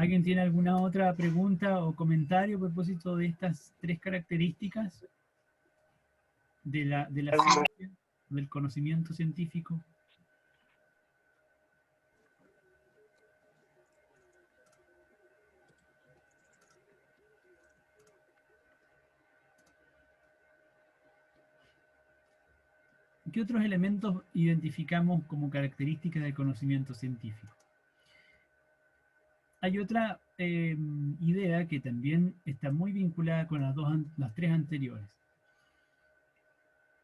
¿Alguien tiene alguna otra pregunta o comentario a propósito de estas tres características de la ciencia, del conocimiento científico? ¿Qué otros elementos identificamos como características del conocimiento científico? Hay otra idea que también está muy vinculada con las tres anteriores.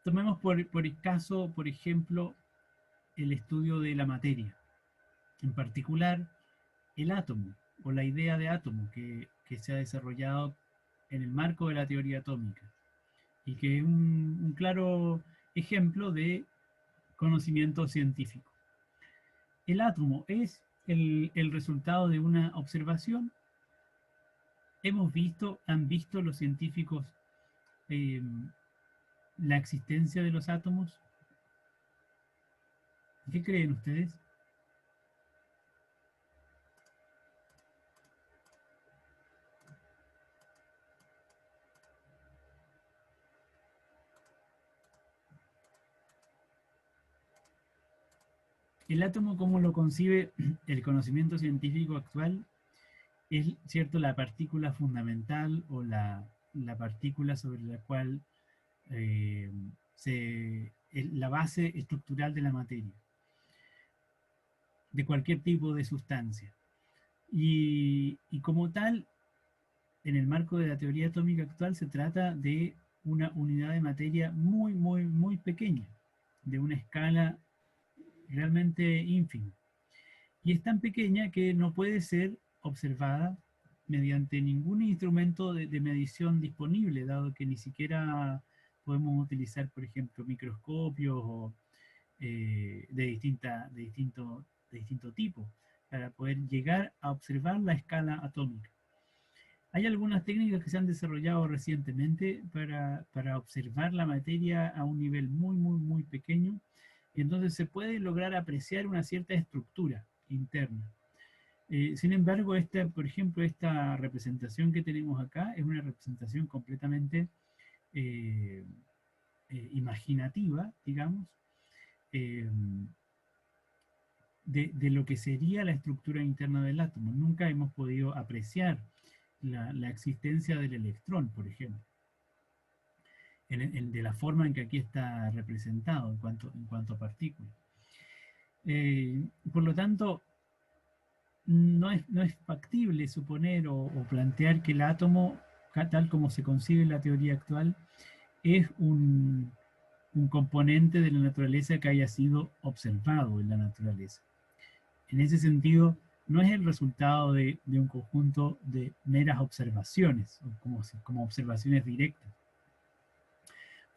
Tomemos por caso, por ejemplo, el estudio de la materia, en particular el átomo o la idea de átomo que se ha desarrollado en el marco de la teoría atómica y que es un claro ejemplo de conocimiento científico. El átomo es el resultado de una observación. Han visto los científicos eh, la existencia de los átomos. ¿Qué creen ustedes? El átomo, ¿cómo lo concibe el conocimiento científico actual? Es, cierto, la partícula fundamental o la partícula sobre la cual eh, la base estructural de la materia, de cualquier tipo de sustancia. Y como tal, en el marco de la teoría atómica actual se trata de una unidad de materia muy, muy, muy pequeña, de una escala realmente ínfima. Y es tan pequeña que no puede ser observada mediante ningún instrumento de medición disponible, dado que ni siquiera podemos utilizar, por ejemplo, microscopios o, de distinto tipo para poder llegar a observar la escala atómica. Hay algunas técnicas que se han desarrollado recientemente para observar la materia a un nivel muy, muy, muy pequeño, y entonces se puede lograr apreciar una cierta estructura interna. Sin embargo, por ejemplo, esta representación que tenemos acá es una representación completamente eh, imaginativa, digamos, eh, de lo que sería la estructura interna del átomo. Nunca hemos podido apreciar la existencia del electrón, por ejemplo, de la forma en que aquí está representado en cuanto a partículas. Por lo tanto, no es factible suponer o plantear que el átomo, tal como se concibe en la teoría actual, es un componente de la naturaleza que haya sido observado en la naturaleza. En ese sentido, no es el resultado de un conjunto de meras observaciones, como observaciones directas.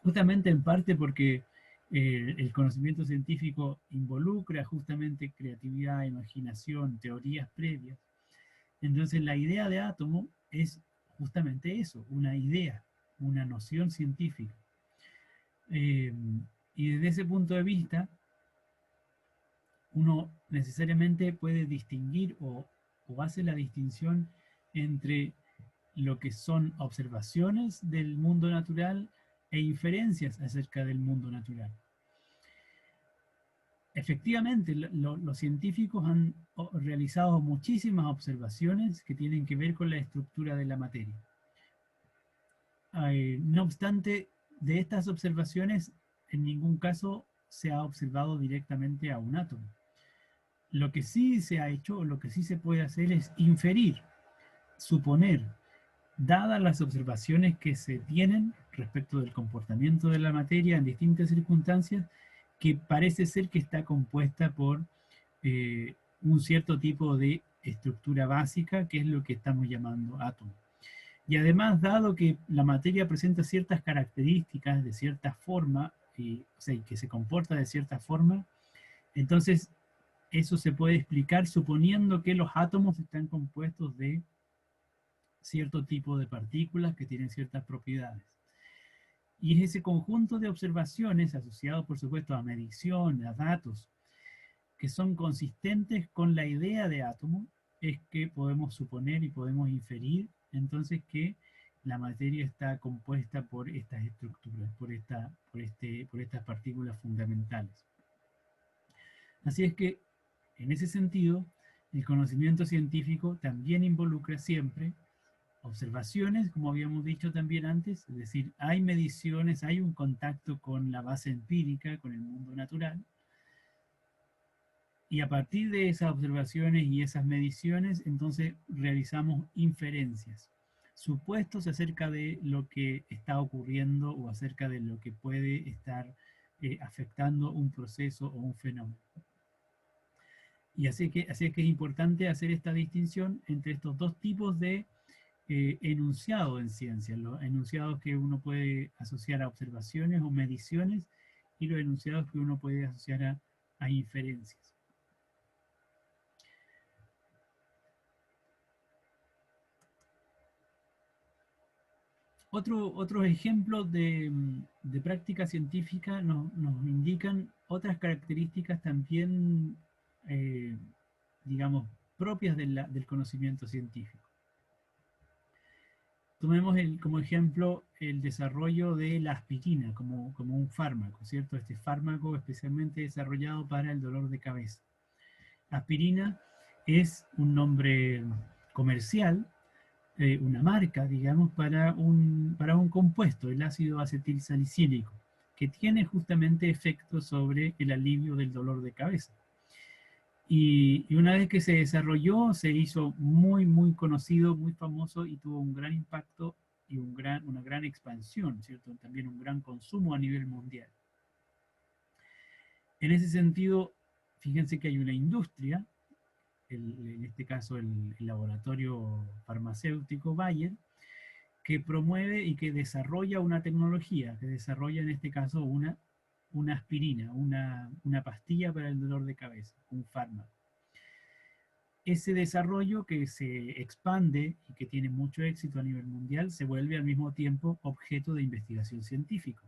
Justamente en parte porque el conocimiento científico involucra justamente creatividad, imaginación, teorías previas. Entonces la idea de átomo es justamente eso, una idea, una noción científica. Eh, y desde ese punto de vista, uno necesariamente puede distinguir o hace la distinción entre lo que son observaciones del mundo natural e inferencias acerca del mundo natural. Efectivamente, los científicos han realizado muchísimas observaciones que tienen que ver con la estructura de la materia. No obstante, de estas observaciones, en ningún caso se ha observado directamente a un átomo. Lo que sí se ha hecho, o lo que sí se puede hacer es inferir, suponer, dadas las observaciones que se tienen respecto del comportamiento de la materia en distintas circunstancias, que parece ser que está compuesta por un cierto tipo de estructura básica, que es lo que estamos llamando átomo. Y además, dado que la materia presenta ciertas características de cierta forma, o sea, que se comporta de cierta forma, entonces eso se puede explicar suponiendo que los átomos están compuestos de cierto tipo de partículas que tienen ciertas propiedades. Y es ese conjunto de observaciones asociado, por supuesto, a medición, a datos, que son consistentes con la idea de átomo, es que podemos suponer y podemos inferir entonces que la materia está compuesta por estas estructuras, por estas partículas fundamentales. Así es que, en ese sentido, el conocimiento científico también involucra siempre observaciones, como habíamos dicho también antes, es decir, hay mediciones, hay un contacto con la base empírica, con el mundo natural, y a partir de esas observaciones y esas mediciones, entonces realizamos inferencias, supuestos acerca de lo que está ocurriendo o acerca de lo que puede estar afectando un proceso o un fenómeno. Y así es que es importante hacer esta distinción entre estos dos tipos de enunciado en ciencia, los enunciados que uno puede asociar a observaciones o mediciones y los enunciados que uno puede asociar a inferencias. Otros ejemplos de práctica científica nos indican otras características también, digamos, propias del conocimiento científico. Tomemos como ejemplo el desarrollo de la aspirina como un fármaco, ¿cierto? Este fármaco especialmente desarrollado para el dolor de cabeza. Aspirina es un nombre comercial, una marca, digamos, para un compuesto, el ácido acetilsalicílico, que tiene justamente efectos sobre el alivio del dolor de cabeza. Y una vez que se desarrolló, se hizo muy, muy conocido, muy famoso y tuvo un gran impacto y una gran expansión, ¿cierto? También un gran consumo a nivel mundial. En ese sentido, fíjense que hay una industria, en este caso el laboratorio farmacéutico Bayer, que promueve y que desarrolla una tecnología, que desarrolla en este caso una aspirina, una pastilla para el dolor de cabeza, un fármaco. Ese desarrollo que se expande y que tiene mucho éxito a nivel mundial se vuelve al mismo tiempo objeto de investigación científica.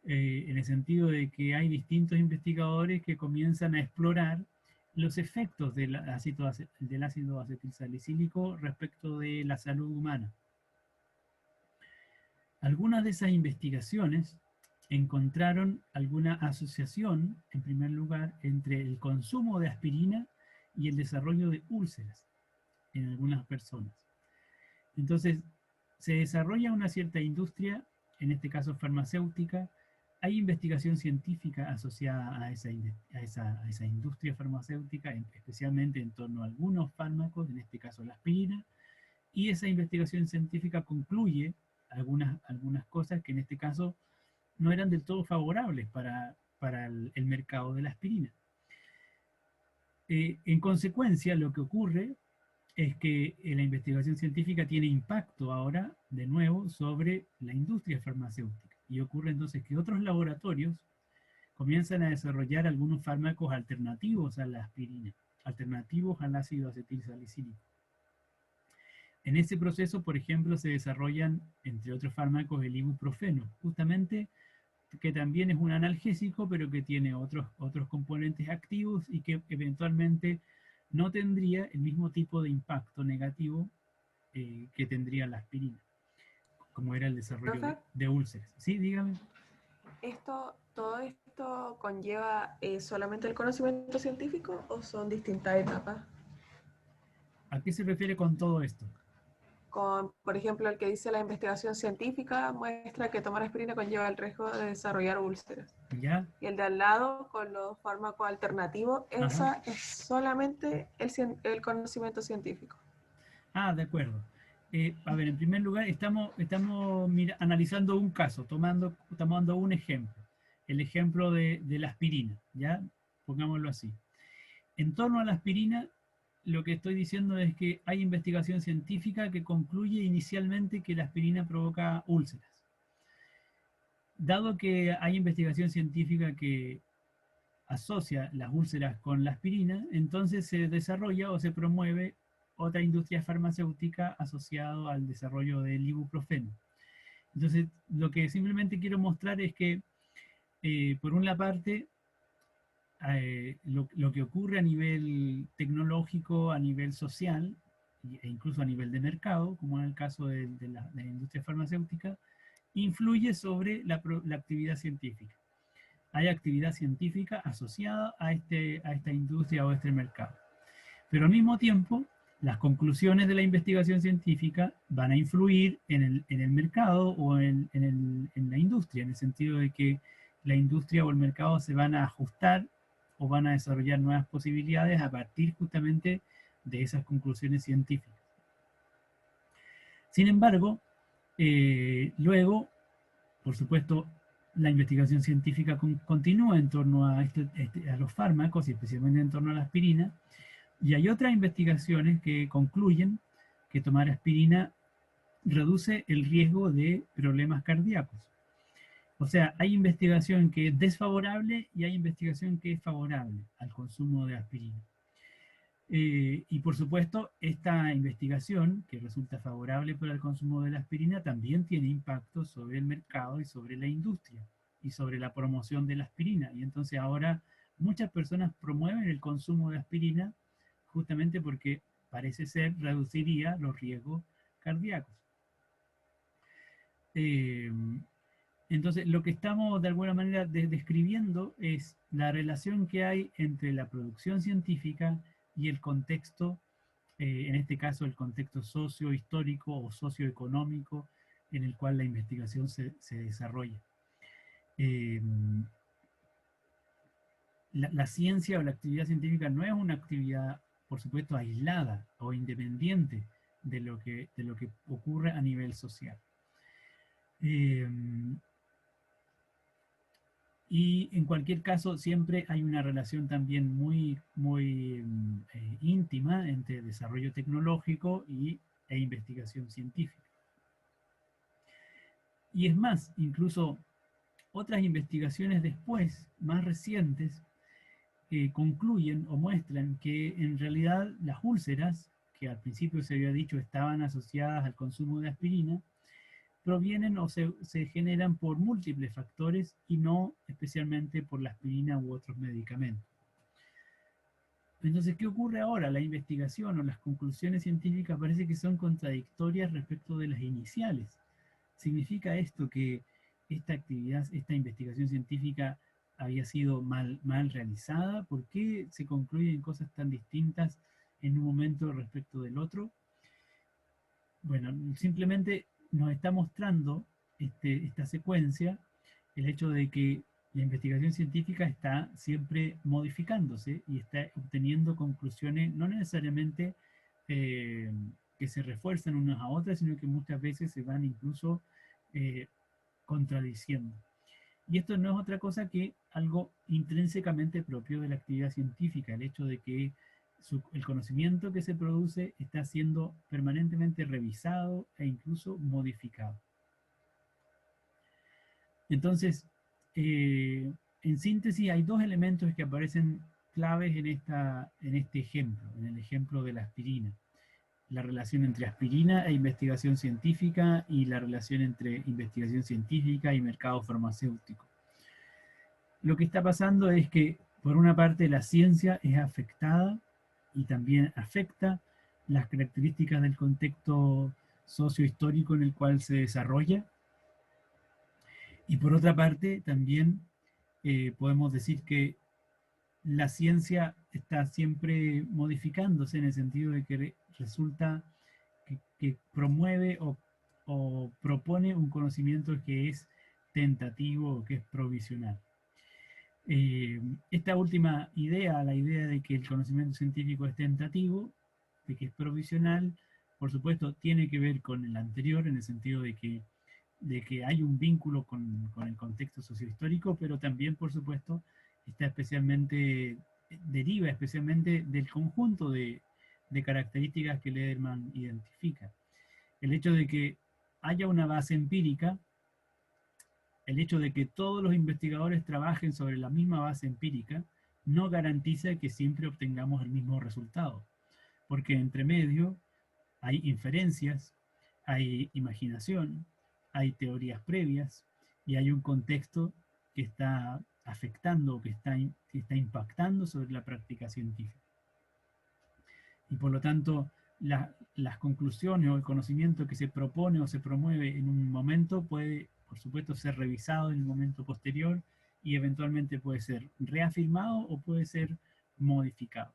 En el sentido de que hay distintos investigadores que comienzan a explorar los efectos del ácido acetilsalicílico respecto de la salud humana. Algunas de esas investigaciones encontraron alguna asociación, en primer lugar, entre el consumo de aspirina y el desarrollo de úlceras en algunas personas. Entonces, se desarrolla una cierta industria, en este caso farmacéutica, hay investigación científica asociada a esa industria farmacéutica, especialmente en torno a algunos fármacos, en este caso la aspirina, y esa investigación científica concluye algunas cosas que en este caso no eran del todo favorables para el mercado de la aspirina. En consecuencia, lo que ocurre es que la investigación científica tiene impacto ahora, de nuevo, sobre la industria farmacéutica. Y ocurre entonces que otros laboratorios comienzan a desarrollar algunos fármacos alternativos a la aspirina, alternativos al ácido acetilsalicílico. En ese proceso, por ejemplo, se desarrollan, entre otros fármacos, el ibuprofeno, justamente que también es un analgésico, pero que tiene otros componentes activos y que eventualmente no tendría el mismo tipo de impacto negativo que tendría la aspirina, como era el desarrollo de úlceras. Sí, dígame. ¿Todo esto conlleva solamente el conocimiento científico o son distintas etapas? ¿A qué se refiere con todo esto? Por ejemplo, el que dice la investigación científica muestra que tomar aspirina conlleva el riesgo de desarrollar úlceras. ¿Ya? Y el de al lado, con los fármacos alternativos, esa es solamente el conocimiento científico. Ah, de acuerdo. A ver, en primer lugar, estamos analizando un caso, tomando un ejemplo. El ejemplo de la aspirina, ¿ya? Pongámoslo así. En torno a la aspirina, lo que estoy diciendo es que hay investigación científica que concluye inicialmente que la aspirina provoca úlceras. Dado que hay investigación científica que asocia las úlceras con la aspirina, entonces se desarrolla o se promueve otra industria farmacéutica asociada al desarrollo del ibuprofeno. Entonces, lo que simplemente quiero mostrar es que, por una parte, lo que ocurre a nivel tecnológico, a nivel social, e incluso a nivel de mercado, como en el caso de la industria farmacéutica, influye sobre la actividad científica. Hay actividad científica asociada a esta industria o a este mercado. Pero al mismo tiempo, las conclusiones de la investigación científica van a influir en el mercado o en la industria, en el sentido de que la industria o el mercado se van a ajustar o van a desarrollar nuevas posibilidades a partir justamente de esas conclusiones científicas. Sin embargo, luego, por supuesto, la investigación científica continúa en torno a los fármacos y especialmente en torno a la aspirina, y hay otras investigaciones que concluyen que tomar aspirina reduce el riesgo de problemas cardíacos. O sea, hay investigación que es desfavorable y hay investigación que es favorable al consumo de aspirina. Y por supuesto, esta investigación, que resulta favorable para el consumo de la aspirina, también tiene impacto sobre el mercado y sobre la industria y sobre la promoción de la aspirina. Y entonces ahora muchas personas promueven el consumo de aspirina justamente porque parece ser reduciría los riesgos cardíacos. Entonces, lo que estamos de alguna manera describiendo es la relación que hay entre la producción científica y el contexto, en este caso el contexto sociohistórico o socioeconómico en el cual la investigación se desarrolla. La ciencia o la actividad científica no es una actividad, por supuesto, aislada o independiente de lo que ocurre a nivel social. Y en cualquier caso, siempre hay una relación también muy íntima entre desarrollo tecnológico e investigación científica. Y es más, incluso otras investigaciones después, más recientes, concluyen o muestran que en realidad las úlceras, que al principio se había dicho estaban asociadas al consumo de aspirina, provienen o se generan por múltiples factores y no especialmente por la aspirina u otros medicamentos. Entonces, ¿qué ocurre ahora? La investigación o las conclusiones científicas parece que son contradictorias respecto de las iniciales. ¿Significa esto que esta actividad, esta investigación científica había sido mal realizada? ¿Por qué se concluyen cosas tan distintas en un momento respecto del otro? Bueno, simplemente nos está mostrando esta secuencia el hecho de que la investigación científica está siempre modificándose y está obteniendo conclusiones no necesariamente que se refuerzan unas a otras, sino que muchas veces se van incluso contradiciendo. Y esto no es otra cosa que algo intrínsecamente propio de la actividad científica, el hecho de que el conocimiento que se produce está siendo permanentemente revisado e incluso modificado. Entonces, en síntesis, hay dos elementos que aparecen claves en este ejemplo, en el ejemplo de la aspirina. La relación entre aspirina e investigación científica y la relación entre investigación científica y mercado farmacéutico. Lo que está pasando es que, por una parte, la ciencia es afectada y también afecta las características del contexto sociohistórico en el cual se desarrolla. Y por otra parte, también podemos decir que la ciencia está siempre modificándose en el sentido de que resulta que promueve o propone un conocimiento que es tentativo o que es provisional. Esta última idea, la idea de que el conocimiento científico es tentativo, de que es provisional, por supuesto, tiene que ver con el anterior, en el sentido de que hay un vínculo con el contexto sociohistórico, pero también, por supuesto, deriva especialmente del conjunto de características que Lederman identifica. El hecho de que haya una base empírica, el hecho de que todos los investigadores trabajen sobre la misma base empírica, no garantiza que siempre obtengamos el mismo resultado, porque entre medio hay inferencias, hay imaginación, hay teorías previas y hay un contexto que está afectando o que está impactando sobre la práctica científica. Y por lo tanto, las conclusiones o el conocimiento que se propone o se promueve en un momento puede, por supuesto, ser revisado en el momento posterior y eventualmente puede ser reafirmado o puede ser modificado.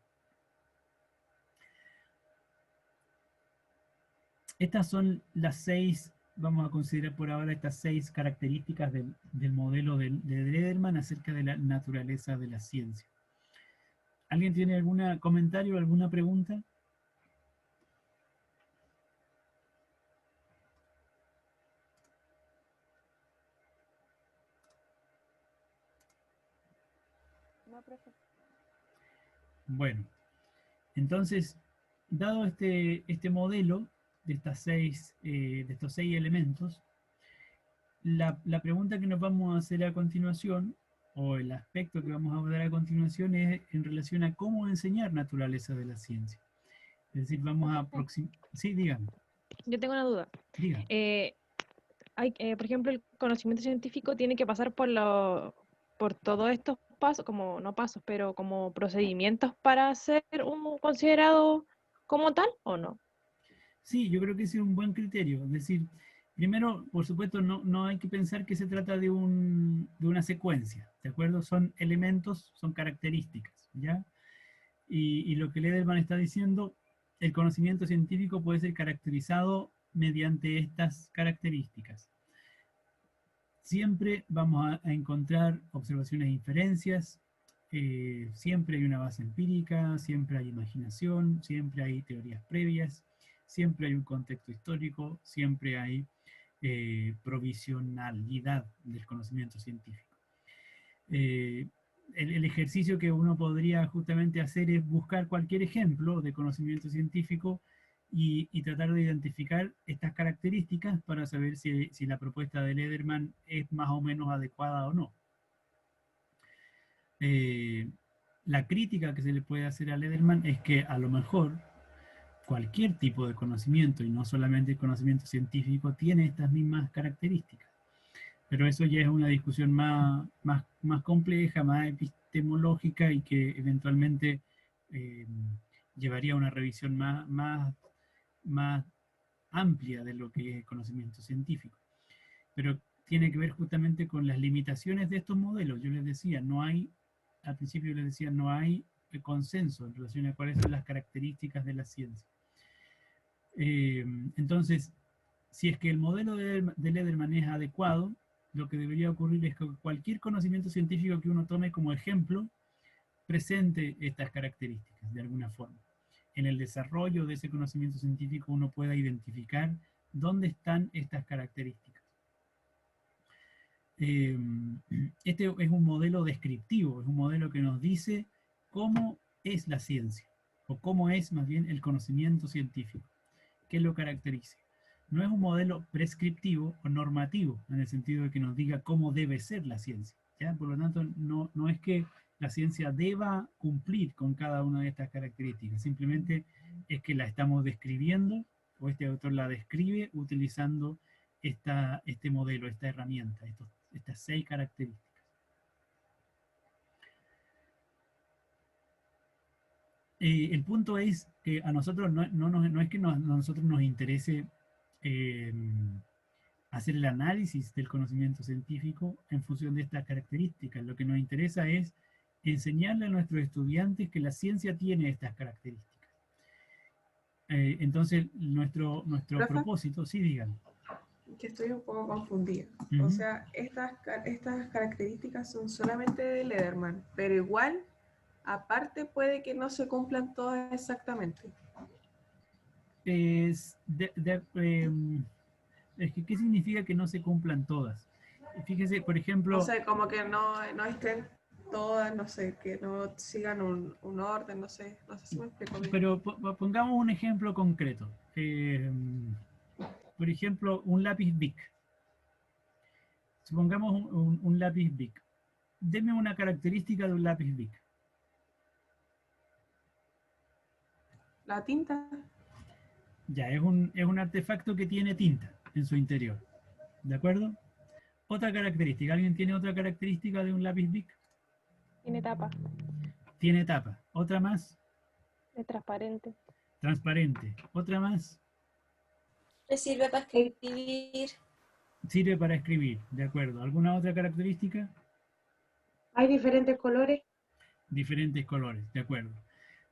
Estas son las 6, vamos a considerar por ahora estas 6 características del modelo de Lederman acerca de la naturaleza de la ciencia. ¿Alguien tiene algún comentario, alguna pregunta? No, profe. Bueno, entonces, dado este modelo de, de estos 6 elementos, la pregunta que nos vamos a hacer a continuación, o el aspecto que vamos a abordar a continuación, es en relación a cómo enseñar naturaleza de la ciencia. Es decir, vamos a aproximar... Sí, dígame. Yo tengo una duda. Dígame. Por ejemplo, el conocimiento científico tiene que pasar por todos estos pasos, como no pasos, pero como procedimientos para ser considerado como tal, ¿o no? Sí, yo creo que ese es un buen criterio. Es decir, primero, por supuesto, no hay que pensar que se trata de una secuencia, ¿de acuerdo? Son elementos, son características, ¿ya? Y lo que Lederman está diciendo, el conocimiento científico puede ser caracterizado mediante estas características. Siempre vamos a encontrar observaciones e inferencias, siempre hay una base empírica, siempre hay imaginación, siempre hay teorías previas, siempre hay un contexto histórico, siempre hay provisionalidad del conocimiento científico. El ejercicio que uno podría justamente hacer es buscar cualquier ejemplo de conocimiento científico y tratar de identificar estas características para saber si la propuesta de Lederman es más o menos adecuada o no. La crítica que se le puede hacer a Lederman es que a lo mejor cualquier tipo de conocimiento, y no solamente el conocimiento científico, tiene estas mismas características. Pero eso ya es una discusión más compleja, más epistemológica y que eventualmente llevaría a una revisión más amplia de lo que es el conocimiento científico. Pero tiene que ver justamente con las limitaciones de estos modelos. Yo les decía, al principio les decía, no hay consenso en relación a cuáles son las características de la ciencia. Entonces, si es que el modelo de Lederman es adecuado, lo que debería ocurrir es que cualquier conocimiento científico que uno tome como ejemplo presente estas características de alguna forma. En el desarrollo de ese conocimiento científico uno pueda identificar dónde están estas características. Este es un modelo descriptivo, es un modelo que nos dice cómo es la ciencia, o cómo es más bien el conocimiento científico, qué lo caracteriza. No es un modelo prescriptivo o normativo, en el sentido de que nos diga cómo debe ser la ciencia, ¿ya? Por lo tanto, no es que la ciencia deba cumplir con cada una de estas características, simplemente es que la estamos describiendo, o este autor la describe utilizando este modelo, esta herramienta, estas 6 características. El punto es que a nosotros no es que nosotros nos interese hacer el análisis del conocimiento científico en función de estas características. Lo que nos interesa es enseñarle a nuestros estudiantes que la ciencia tiene estas características. Entonces, nuestro propósito, sí, digan. Que estoy un poco confundida. O sea, estas características son solamente de Lederman, pero igual, aparte puede que no se cumplan todas exactamente. Es que, ¿qué significa que no se cumplan todas? Fíjese, por ejemplo... No sé, como que no estén todas, no sé, que no sigan un orden, no sé si me explico bien. Pero pongamos un ejemplo concreto. Por ejemplo, un lápiz Bic. Supongamos un lápiz Bic. Deme una característica de un lápiz Bic. La tinta. Ya, es un artefacto que tiene tinta en su interior. ¿De acuerdo? Otra característica. ¿Alguien tiene otra característica de un lápiz Bic? Tiene tapa, Tiene tapa. Otra más. es transparente. Transparente. Otra más. ¿Le sirve para escribir? Sirve para escribir. De acuerdo. ¿Alguna otra característica? Hay diferentes colores. Diferentes colores. De acuerdo.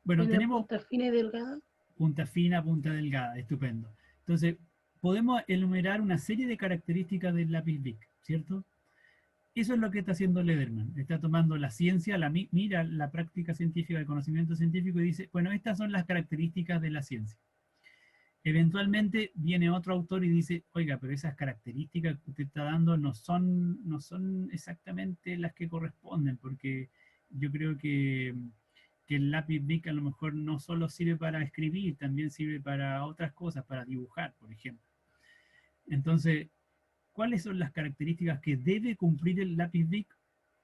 Bueno, Tiene tenemos punta fina y delgada. punta fina, punta delgada. Estupendo. Entonces, podemos enumerar una serie de características del lápiz Bic, ¿cierto? Eso es lo que está haciendo Lederman. Está tomando la ciencia, mira la práctica científica, el conocimiento científico y dice, bueno, estas son las características de la ciencia. Eventualmente viene otro autor y dice, oiga, pero esas características que usted está dando no son exactamente las que corresponden, porque yo creo que el lápiz Bic a lo mejor no solo sirve para escribir, también sirve para otras cosas, para dibujar, por ejemplo. Entonces, ¿cuáles son las características que debe cumplir el lápiz Bic?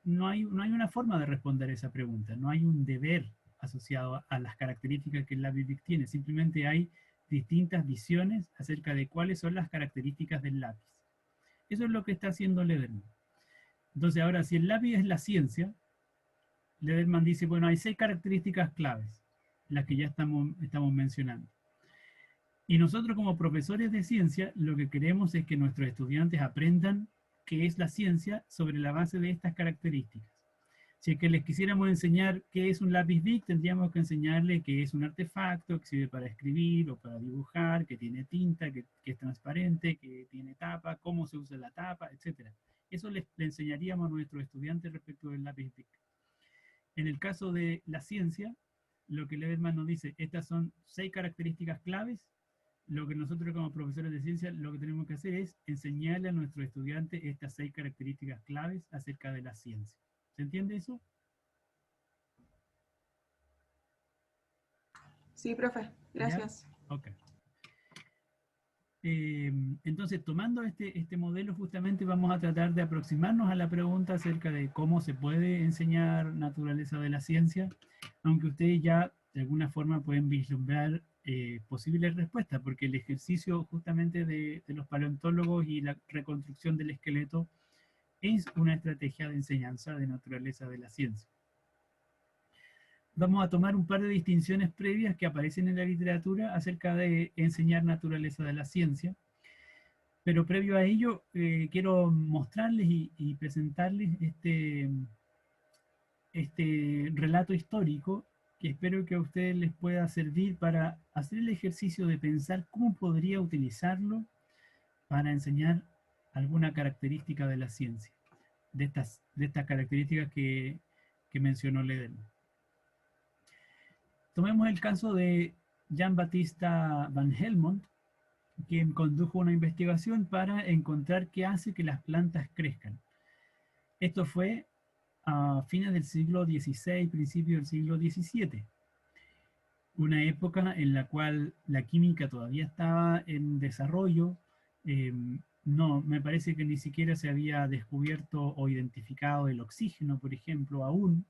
No hay una forma de responder esa pregunta, no hay un deber asociado a las características que el lápiz Bic tiene, simplemente hay distintas visiones acerca de cuáles son las características del lápiz. Eso es lo que está haciendo Lederman. Entonces ahora, si el lápiz es la ciencia, Lederman dice, bueno, hay 6 características claves, las que ya estamos mencionando. Y nosotros como profesores de ciencia, lo que queremos es que nuestros estudiantes aprendan qué es la ciencia sobre la base de estas características. Si es que les quisiéramos enseñar qué es un lápiz Bic, tendríamos que enseñarle que es un artefacto que sirve para escribir o para dibujar, que tiene tinta, que es transparente, que tiene tapa, cómo se usa la tapa, etc. Eso le enseñaríamos a nuestros estudiantes respecto del lápiz Bic. En el caso de la ciencia, lo que Lederman nos dice, estas son 6 características claves. Lo que nosotros como profesores de ciencia lo que tenemos que hacer es enseñarle a nuestros estudiantes estas 6 características claves acerca de la ciencia. ¿Se entiende eso? Sí, profe. Gracias. ¿Ya? Ok. Entonces, tomando este modelo, justamente vamos a tratar de aproximarnos a la pregunta acerca de cómo se puede enseñar naturaleza de la ciencia, aunque ustedes ya de alguna forma pueden vislumbrar posibles respuestas, porque el ejercicio justamente de los paleontólogos y la reconstrucción del esqueleto es una estrategia de enseñanza de naturaleza de la ciencia. Vamos a tomar un par de distinciones previas que aparecen en la literatura acerca de enseñar naturaleza de la ciencia, pero previo a ello quiero mostrarles y presentarles este relato histórico que espero que a ustedes les pueda servir para hacer el ejercicio de pensar cómo podría utilizarlo para enseñar alguna característica de la ciencia, de estas características que mencionó Lederman. Tomemos el caso de Jean-Baptiste Van Helmont, quien condujo una investigación para encontrar qué hace que las plantas crezcan. Esto fue a fines del siglo XVI, principios del siglo XVII, una época en la cual la química todavía estaba en desarrollo. No, me parece que ni siquiera se había descubierto o identificado el oxígeno, por ejemplo, aún.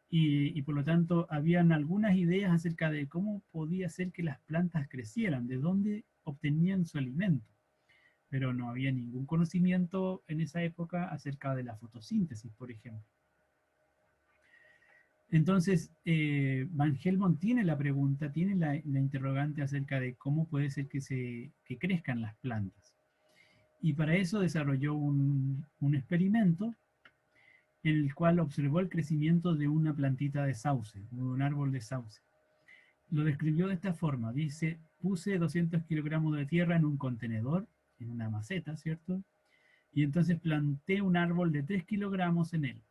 Y por lo tanto, habían algunas ideas acerca de cómo podía ser que las plantas crecieran, de dónde obtenían su alimento. Pero no había ningún conocimiento en esa época acerca de la fotosíntesis, por ejemplo. Entonces, Van Helmont tiene la pregunta, tiene la interrogante acerca de cómo puede ser que crezcan las plantas. Y para eso desarrolló un experimento en el cual observó el crecimiento de una plantita de sauce, un árbol de sauce. Lo describió de esta forma, dice, puse 200 kilogramos de tierra en un contenedor, en una maceta, ¿cierto? Y entonces planté un árbol de 3 kilogramos en él.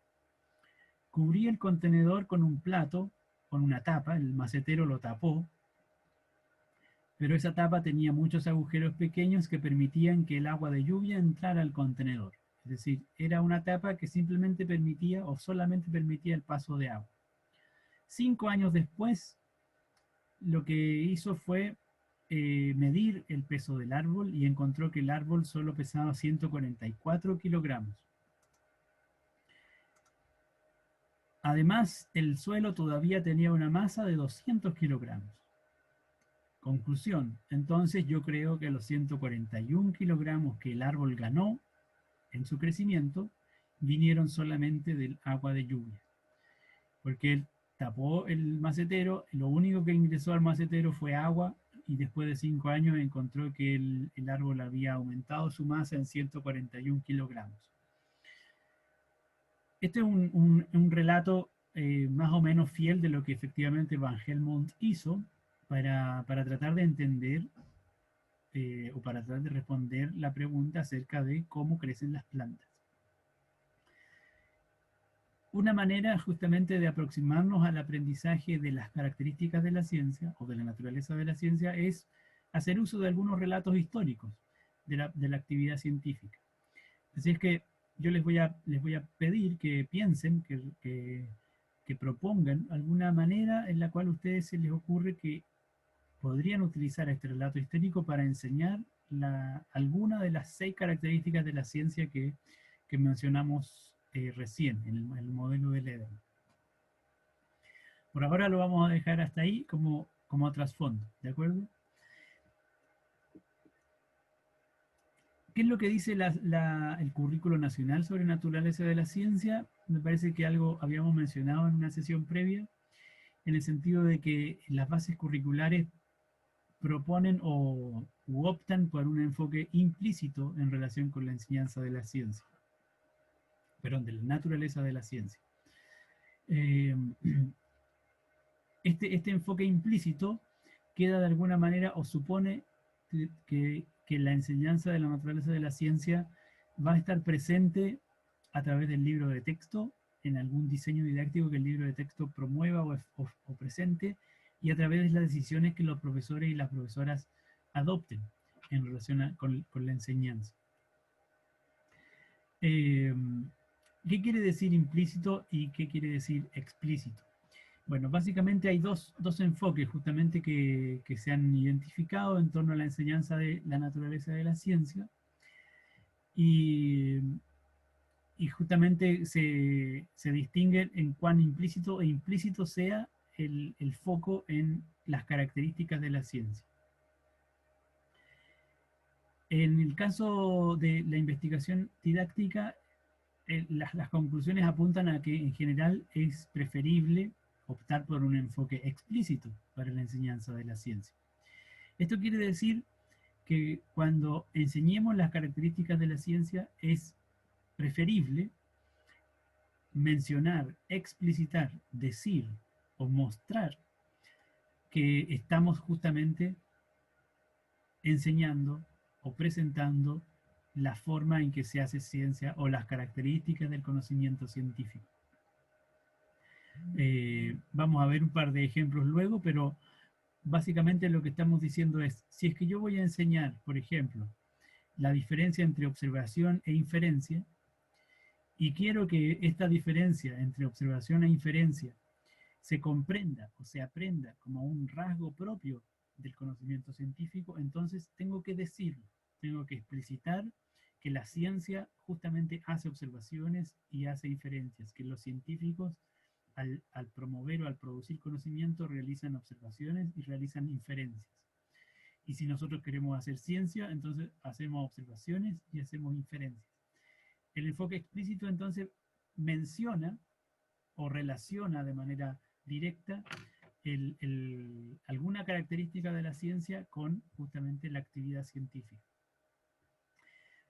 Cubrí el contenedor con un plato, con una tapa, el macetero lo tapó, pero esa tapa tenía muchos agujeros pequeños que permitían que el agua de lluvia entrara al contenedor. Es decir, era una tapa que simplemente permitía o solamente permitía el paso de agua. 5 años después, lo que hizo fue medir el peso del árbol y encontró que el árbol solo pesaba 144 kilogramos. Además, el suelo todavía tenía una masa de 200 kilogramos. Conclusión, entonces yo creo que los 141 kilogramos que el árbol ganó en su crecimiento vinieron solamente del agua de lluvia. porque él tapó el macetero, lo único que ingresó al macetero fue agua, y después de 5 años encontró que el árbol había aumentado su masa en 141 kilogramos. Este es un relato más o menos fiel de lo que efectivamente Van Helmont hizo para tratar de entender o para tratar de responder la pregunta acerca de cómo crecen las plantas. Una manera justamente de aproximarnos al aprendizaje de las características de la ciencia o de la naturaleza de la ciencia es hacer uso de algunos relatos históricos de la actividad científica. Así es que yo les voy a pedir que piensen, que propongan alguna manera en la cual a ustedes se les ocurre que podrían utilizar este relato histórico para enseñar alguna de las 6 características de la ciencia que mencionamos recién en el modelo de Lederman. Por ahora lo vamos a dejar hasta ahí como trasfondo, ¿de acuerdo? ¿Qué es lo que dice el currículo nacional sobre naturaleza de la ciencia? Me parece que algo habíamos mencionado en una sesión previa, en el sentido de que las bases curriculares proponen u optan por un enfoque implícito en relación con la enseñanza de la ciencia. Perdón, de la naturaleza de la ciencia. Este enfoque implícito queda de alguna manera o supone que la enseñanza de la naturaleza de la ciencia va a estar presente a través del libro de texto, en algún diseño didáctico que el libro de texto promueva o presente, y a través de las decisiones que los profesores y las profesoras adopten en relación con la enseñanza. ¿Qué quiere decir implícito y qué quiere decir explícito? Bueno, básicamente hay dos enfoques justamente que se han identificado en torno a la enseñanza de la naturaleza de la ciencia, y justamente se distinguen en cuán implícito e implícito sea el foco en las características de la ciencia. En el caso de la investigación didáctica, las conclusiones apuntan a que en general es preferible optar por un enfoque explícito para la enseñanza de la ciencia. Esto quiere decir que cuando enseñemos las características de la ciencia es preferible mencionar, explicitar, decir o mostrar que estamos justamente enseñando o presentando la forma en que se hace ciencia o las características del conocimiento científico. Vamos a ver un par de ejemplos luego, pero básicamente lo que estamos diciendo es, si es que yo voy a enseñar, por ejemplo, la diferencia entre observación e inferencia, y quiero que esta diferencia entre observación e inferencia se comprenda o se aprenda como un rasgo propio del conocimiento científico, entonces tengo que decirlo, tengo que explicitar que la ciencia justamente hace observaciones y hace inferencias, que los científicos al promover o al producir conocimiento realizan observaciones y realizan inferencias. Y si nosotros queremos hacer ciencia, entonces hacemos observaciones y hacemos inferencias. El enfoque explícito entonces menciona o relaciona de manera directa alguna característica de la ciencia con justamente la actividad científica.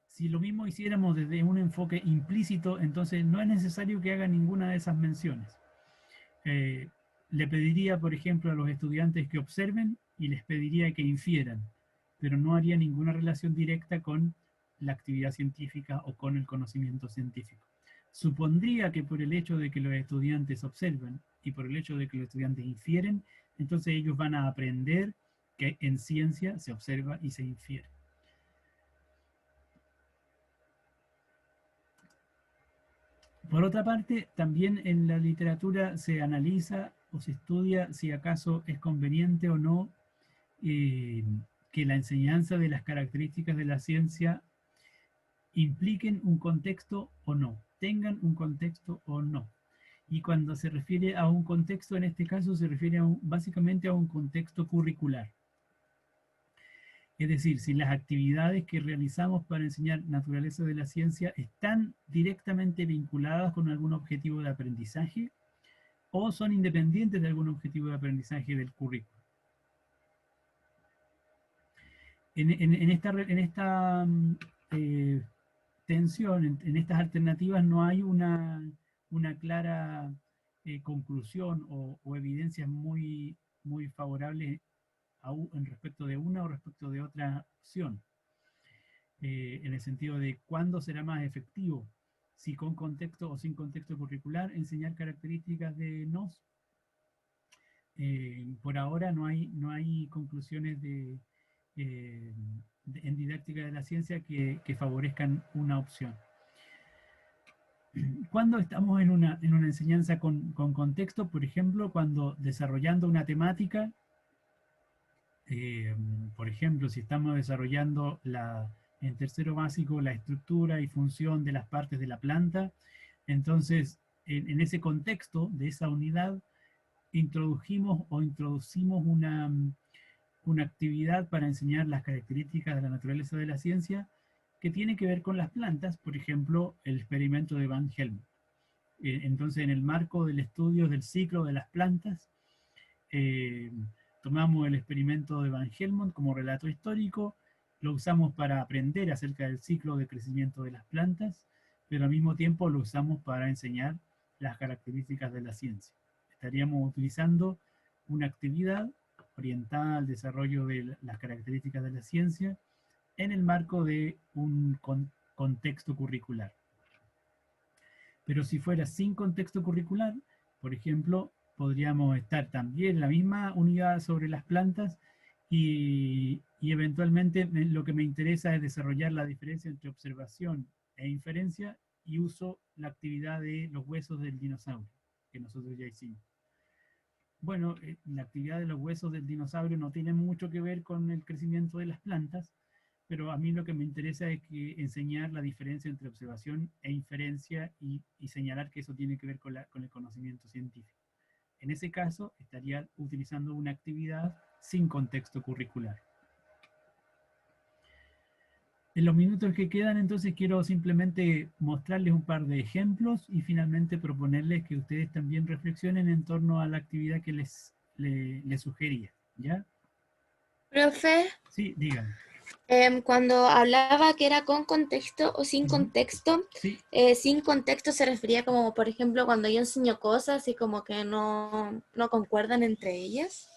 Si lo mismo hiciéramos desde un enfoque implícito, entonces no es necesario que haga ninguna de esas menciones. Le pediría, por ejemplo, a los estudiantes que observen y les pediría que infieran, pero no haría ninguna relación directa con la actividad científica o con el conocimiento científico. Supondría que por el hecho de que los estudiantes observan y por el hecho de que los estudiantes infieren, entonces ellos van a aprender que en ciencia se observa y se infiere. Por otra parte, también en la literatura se analiza o se estudia si acaso es conveniente o no que la enseñanza de las características de la ciencia impliquen un contexto o no, tengan un contexto o no. Y cuando se refiere a un contexto, en este caso se refiere básicamente a un contexto curricular. Es decir, si las actividades que realizamos para enseñar naturaleza de la ciencia están directamente vinculadas con algún objetivo de aprendizaje o son independientes de algún objetivo de aprendizaje del currículo. En esta tensión, en estas alternativas no hay una clara conclusión o evidencias muy favorables en respecto de una o respecto de otra opción. En el sentido de cuándo será más efectivo, si con contexto o sin contexto curricular, enseñar características de NOS. Por ahora no hay conclusiones en didáctica de la ciencia que favorezcan una opción. Cuando estamos en una enseñanza con contexto, por ejemplo, cuando desarrollando una temática, por ejemplo, si estamos desarrollando en tercero básico la estructura y función de las partes de la planta, entonces en ese contexto de esa unidad introducimos una actividad para enseñar las características de la naturaleza de la ciencia que tiene que ver con las plantas, por ejemplo, el experimento de Van Helmont. Entonces, en el marco del estudio del ciclo de las plantas, tomamos el experimento de Van Helmont como relato histórico, lo usamos para aprender acerca del ciclo de crecimiento de las plantas, pero al mismo tiempo lo usamos para enseñar las características de la ciencia. Estaríamos utilizando una actividad orientada al desarrollo de las características de la ciencia en el marco de un contexto curricular. Pero si fuera sin contexto curricular, por ejemplo, podríamos estar también en la misma unidad sobre las plantas y eventualmente lo que me interesa es desarrollar la diferencia entre observación e inferencia y uso la actividad de los huesos del dinosaurio, que nosotros ya hicimos. Bueno, la actividad de los huesos del dinosaurio no tiene mucho que ver con el crecimiento de las plantas, pero a mí lo que me interesa es enseñar la diferencia entre observación e inferencia y señalar que eso tiene que ver con el conocimiento científico. En ese caso, estaría utilizando una actividad sin contexto curricular. En los minutos que quedan, entonces, quiero simplemente mostrarles un par de ejemplos y finalmente proponerles que ustedes también reflexionen en torno a la actividad que les sugería, ¿ya? Profe, Sí, díganme. cuando hablaba que era con contexto o sin contexto, Sí. Sin contexto se refería como, por ejemplo, cuando yo enseño cosas y como que no concuerdan entre ellas.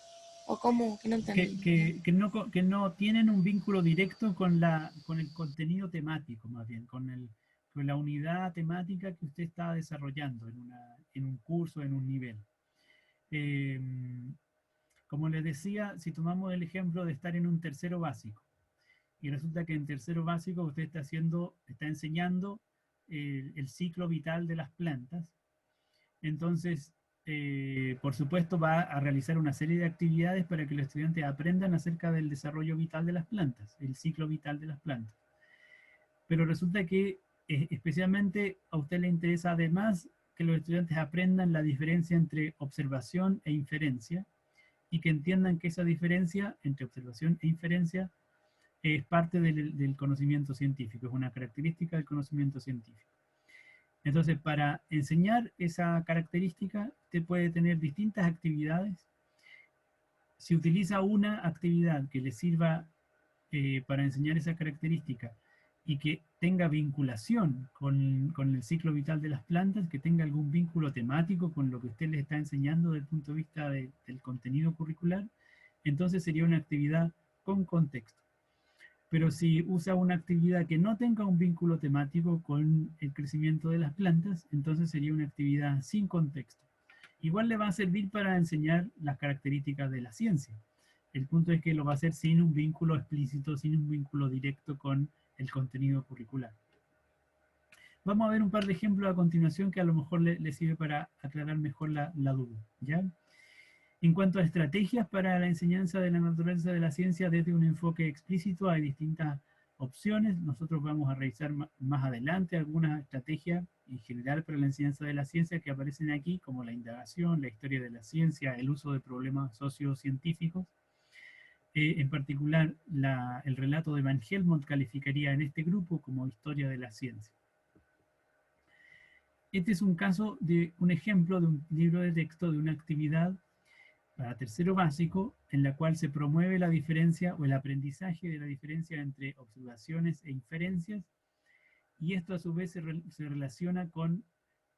¿O cómo? Que no entendí. Que no tienen un vínculo directo con el contenido temático, más bien, con la unidad temática que usted está desarrollando en un curso, en un nivel. Como les decía, si tomamos el ejemplo de estar en un tercero básico, y resulta que en tercero básico usted está enseñando el ciclo vital de las plantas, entonces, por supuesto, va a realizar una serie de actividades para que los estudiantes aprendan acerca del desarrollo vital de las plantas, el ciclo vital de las plantas. Pero resulta que especialmente a usted le interesa además que los estudiantes aprendan la diferencia entre observación e inferencia y que entiendan que esa diferencia entre observación e inferencia es parte del conocimiento científico, es una característica del conocimiento científico. Entonces, para enseñar esa característica, usted puede tener distintas actividades. Si utiliza una actividad que le sirva para enseñar esa característica y que tenga vinculación con el ciclo vital de las plantas, que tenga algún vínculo temático con lo que usted le está enseñando desde el punto de vista del contenido curricular, entonces sería una actividad con contexto. Pero si usa una actividad que no tenga un vínculo temático con el crecimiento de las plantas, entonces sería una actividad sin contexto. Igual le va a servir para enseñar las características de la ciencia. El punto es que lo va a hacer sin un vínculo explícito, sin un vínculo directo con el contenido curricular. Vamos a ver un par de ejemplos a continuación que a lo mejor le sirve para aclarar mejor la duda, ¿ya? En cuanto a estrategias para la enseñanza de la naturaleza de la ciencia desde un enfoque explícito, hay distintas opciones. Nosotros vamos a revisar más adelante algunas estrategias en general para la enseñanza de la ciencia que aparecen aquí, como la indagación, la historia de la ciencia, el uso de problemas sociocientíficos. En particular, el relato de Van Helmont calificaría en este grupo como historia de la ciencia. Este es un caso de un ejemplo de un libro de texto de una actividad para tercero básico en la cual se promueve la diferencia o el aprendizaje de la diferencia entre observaciones e inferencias, y esto a su vez se relaciona con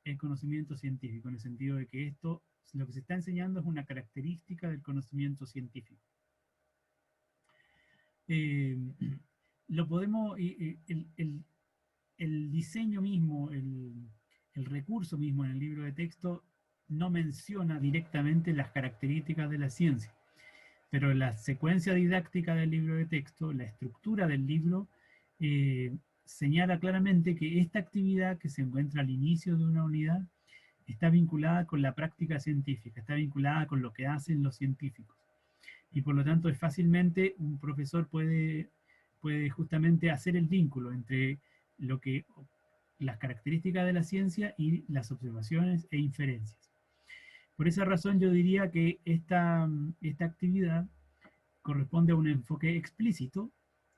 el conocimiento científico, en el sentido de que esto, lo que se está enseñando es una característica del conocimiento científico. Lo podemos, el diseño mismo, el recurso mismo en el libro de texto no menciona directamente las características de la ciencia, pero la secuencia didáctica del libro de texto, la estructura del libro, señala claramente que esta actividad que se encuentra al inicio de una unidad está vinculada con la práctica científica, está vinculada con lo que hacen los científicos. Y por lo tanto es fácilmente, un profesor puede justamente hacer el vínculo entre las características de la ciencia y las observaciones e inferencias. Por esa razón yo diría que esta actividad corresponde a un enfoque explícito,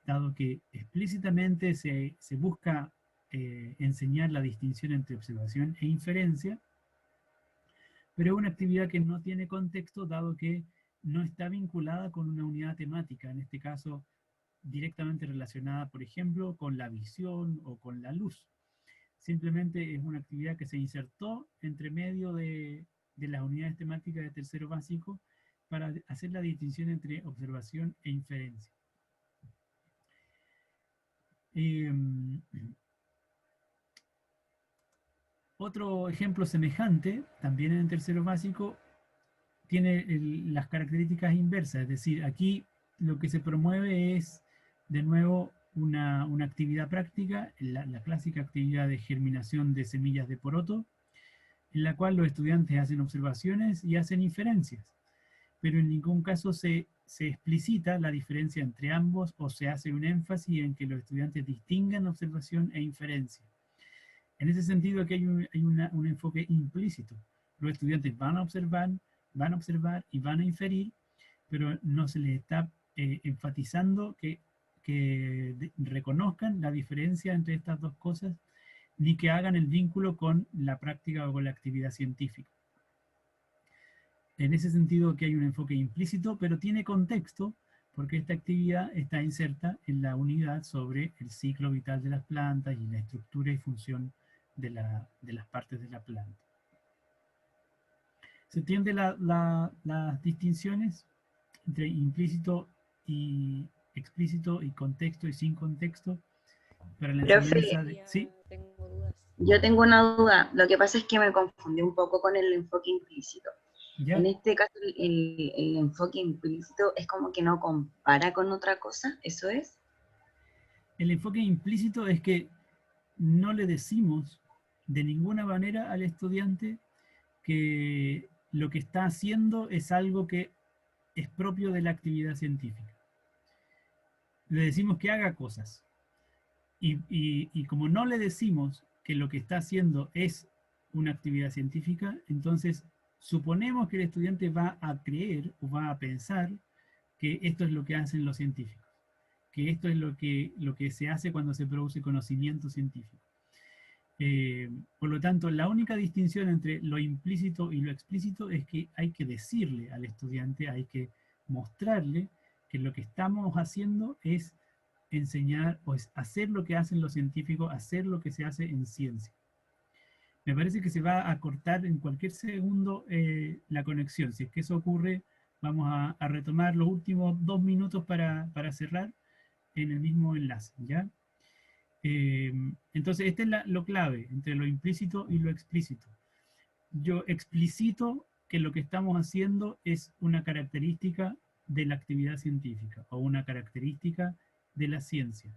dado que explícitamente se busca enseñar la distinción entre observación e inferencia, pero es una actividad que no tiene contexto, dado que no está vinculada con una unidad temática, en este caso directamente relacionada, por ejemplo, con la visión o con la luz. Simplemente es una actividad que se insertó entre medio de las unidades temáticas de tercero básico para hacer la distinción entre observación e inferencia. Otro ejemplo semejante, también en el tercero básico, tiene las características inversas, es decir, aquí lo que se promueve es, de nuevo, una actividad práctica, la clásica actividad de germinación de semillas de poroto, en la cual los estudiantes hacen observaciones y hacen inferencias, pero en ningún caso se explicita la diferencia entre ambos o se hace un énfasis en que los estudiantes distingan observación e inferencia. En ese sentido, aquí hay un enfoque implícito. Los estudiantes van a observar y van a inferir, pero no se les está enfatizando que reconozcan la diferencia entre estas dos cosas, ni que hagan el vínculo con la práctica o con la actividad científica. En ese sentido, que hay un enfoque implícito, pero tiene contexto, porque esta actividad está inserta en la unidad sobre el ciclo vital de las plantas y la estructura y función de las partes de la planta. ¿Se entiende las distinciones entre implícito y explícito y contexto y sin contexto para la enseñanza de... ¿Sí? Tengo dudas. Yo tengo una duda. Lo que pasa es que me confundí un poco con el enfoque implícito. ¿Ya? En este caso, el enfoque implícito es como que no compara con otra cosa, ¿eso es? El enfoque implícito es que no le decimos de ninguna manera al estudiante que lo que está haciendo es algo que es propio de la actividad científica. Le decimos que haga cosas. Y como no le decimos que lo que está haciendo es una actividad científica, entonces suponemos que el estudiante va a creer o va a pensar que esto es lo que hacen los científicos, que esto es lo que se hace cuando se produce conocimiento científico. Por lo tanto, la única distinción entre lo implícito y lo explícito es que hay que decirle al estudiante, hay que mostrarle que lo que estamos haciendo es enseñar o es hacer lo que hacen los científicos, hacer lo que se hace en ciencia. Me parece que se va a cortar en cualquier segundo la conexión. Si es que eso ocurre, vamos a retomar los últimos 2 minutos para cerrar en el mismo enlace, ¿ya? Entonces, este es lo clave entre lo implícito y lo explícito. Yo explicito que lo que estamos haciendo es una característica de la actividad científica o una característica de la ciencia.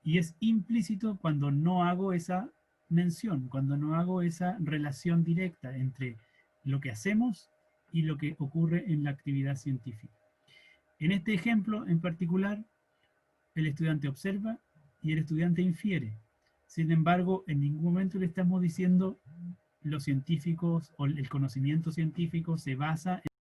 Y es implícito cuando no hago esa mención, cuando no hago esa relación directa entre lo que hacemos y lo que ocurre en la actividad científica. En este ejemplo en particular, el estudiante observa y el estudiante infiere. Sin embargo, en ningún momento le estamos diciendo los científicos o el conocimiento científico se basa en